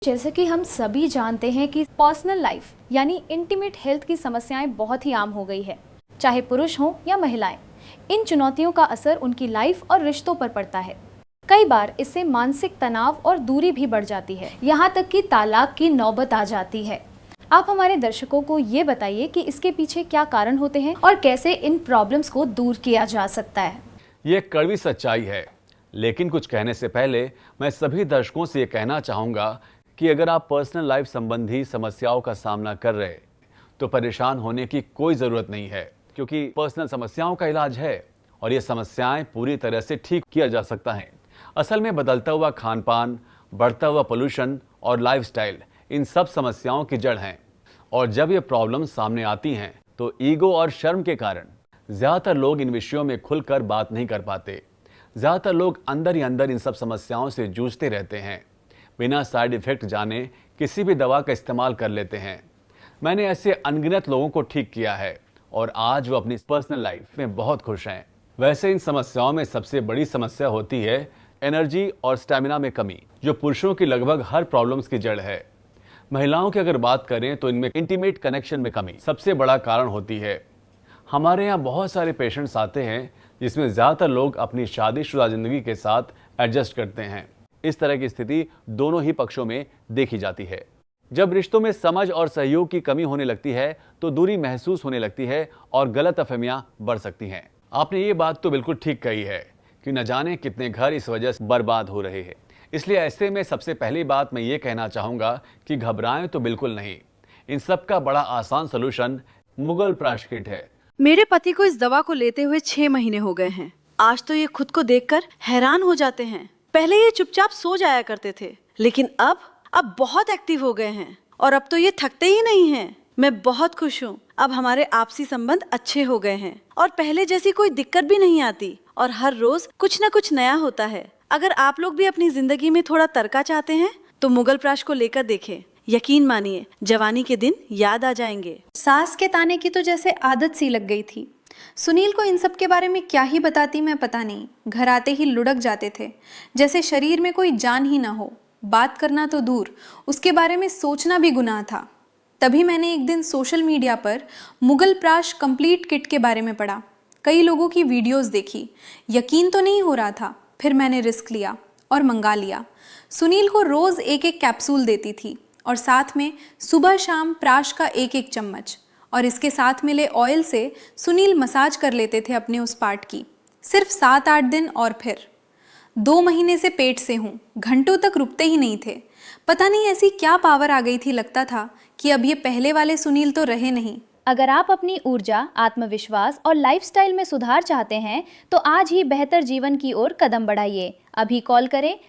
जैसे कि हम सभी जानते हैं कि पर्सनल लाइफ यानी इंटीमेट हेल्थ की समस्याएं बहुत ही आम हो गई है, चाहे पुरुष हों या महिलाएं। इन चुनौतियों का असर उनकी लाइफ और रिश्तों पर पड़ता है। कई बार इससे मानसिक तनाव और दूरी भी बढ़ जाती है, यहाँ तक कि तलाक की नौबत आ जाती है। आप हमारे दर्शकों को ये बताइए कि इसके पीछे क्या कारण होते हैं और कैसे इन प्रॉब्लम्स को दूर किया जा सकता है। ये कड़वी सच्चाई है, लेकिन कुछ कहने से पहले मैं सभी दर्शकों से ये कहना चाहूँगा कि अगर आप पर्सनल लाइफ संबंधी समस्याओं का सामना कर रहे तो परेशान होने की कोई ज़रूरत नहीं है, क्योंकि पर्सनल समस्याओं का इलाज है और ये समस्याएं पूरी तरह से ठीक किया जा सकता है। असल में बदलता हुआ खान पान, बढ़ता हुआ पोल्यूशन और लाइफस्टाइल इन सब समस्याओं की जड़ हैं। और जब ये प्रॉब्लम सामने आती हैं तो ईगो और शर्म के कारण ज़्यादातर लोग इन विषयों में खुलकर बात नहीं कर पाते। ज़्यादातर लोग अंदर ही अंदर इन सब समस्याओं से जूझते रहते हैं, बिना साइड इफेक्ट जाने किसी भी दवा का इस्तेमाल कर लेते हैं। मैंने ऐसे अनगिनत लोगों को ठीक किया है और आज वो अपनी पर्सनल लाइफ में बहुत खुश हैं। वैसे इन समस्याओं में सबसे बड़ी समस्या होती है एनर्जी और स्टैमिना में कमी, जो पुरुषों की लगभग हर प्रॉब्लम्स की जड़ है। महिलाओं की अगर बात करें तो इनमें इंटीमेट कनेक्शन में कमी सबसे बड़ा कारण होती है। हमारे यहाँ बहुत सारे पेशेंट्स आते हैं जिसमें ज़्यादातर लोग अपनी शादीशुदा ज़िंदगी के साथ एडजस्ट करते हैं। इस तरह की स्थिति दोनों ही पक्षों में देखी जाती है। जब रिश्तों में समझ और सहयोग की कमी होने लगती है तो दूरी महसूस होने लगती है और गलतफहमियां बढ़ सकती हैं। आपने ये बात तो बिल्कुल ठीक कही है कि न जाने कितने घर इस वजह से बर्बाद हो रहे हैं। इसलिए ऐसे में सबसे पहली बात मैं ये कहना चाहूँगा कि घबराएं तो बिल्कुल नहीं। इन सब का बड़ा आसान सोल्यूशन मुगल प्राश किट है। मेरे पति को इस दवा को लेते हुए 6 महीने हो गए हैं। आज तो ये खुद को देखकर हैरान हो जाते हैं। पहले ये चुपचाप सो जाया करते थे, लेकिन अब बहुत एक्टिव हो गए हैं और अब तो ये थकते ही नहीं हैं। मैं बहुत खुश हूँ। अब हमारे आपसी संबंध अच्छे हो गए हैं और पहले जैसी कोई दिक्कत भी नहीं आती और हर रोज कुछ न कुछ नया होता है। अगर आप लोग भी अपनी जिंदगी में थोड़ा तरका चाहते हैं तो मुगल प्राश को लेकर देखें। यकीन मानिए, जवानी के दिन याद आ जाएंगे। सास के ताने की तो जैसे आदत सी लग गई थी। सुनील को इन सब के बारे में क्या ही बताती मैं, पता नहीं। घर आते ही लुढ़क जाते थे, जैसे शरीर में कोई जान ही ना हो। बात करना तो दूर, उसके बारे में सोचना भी गुनाह था। तभी मैंने एक दिन सोशल मीडिया पर मुगल प्राश कंप्लीट किट के बारे में पढ़ा। कई लोगों की वीडियोस देखी, यकीन तो नहीं हो रहा था। फिर मैंने रिस्क लिया और मंगा लिया। सुनील को रोज एक एक कैप्सूल देती थी और साथ में सुबह शाम प्राश का एक एक चम्मच, और इसके साथ मिले ऑयल से सुनील मसाज कर लेते थे अपने उस पार्ट की। सिर्फ 7-8 दिन और फिर 2 महीने से पेट से हूँ, घंटों तक रुकते ही नहीं थे। पता नहीं ऐसी क्या पावर आ गई थी, लगता था कि अब ये पहले वाले सुनील तो रहे नहीं। अगर आप अपनी ऊर्जा, आत्मविश्वास और लाइफस्टाइल में सुधार चाहते हैं तो आज ही बेहतर जीवन की ओर कदम बढ़ाइए। अभी कॉल करें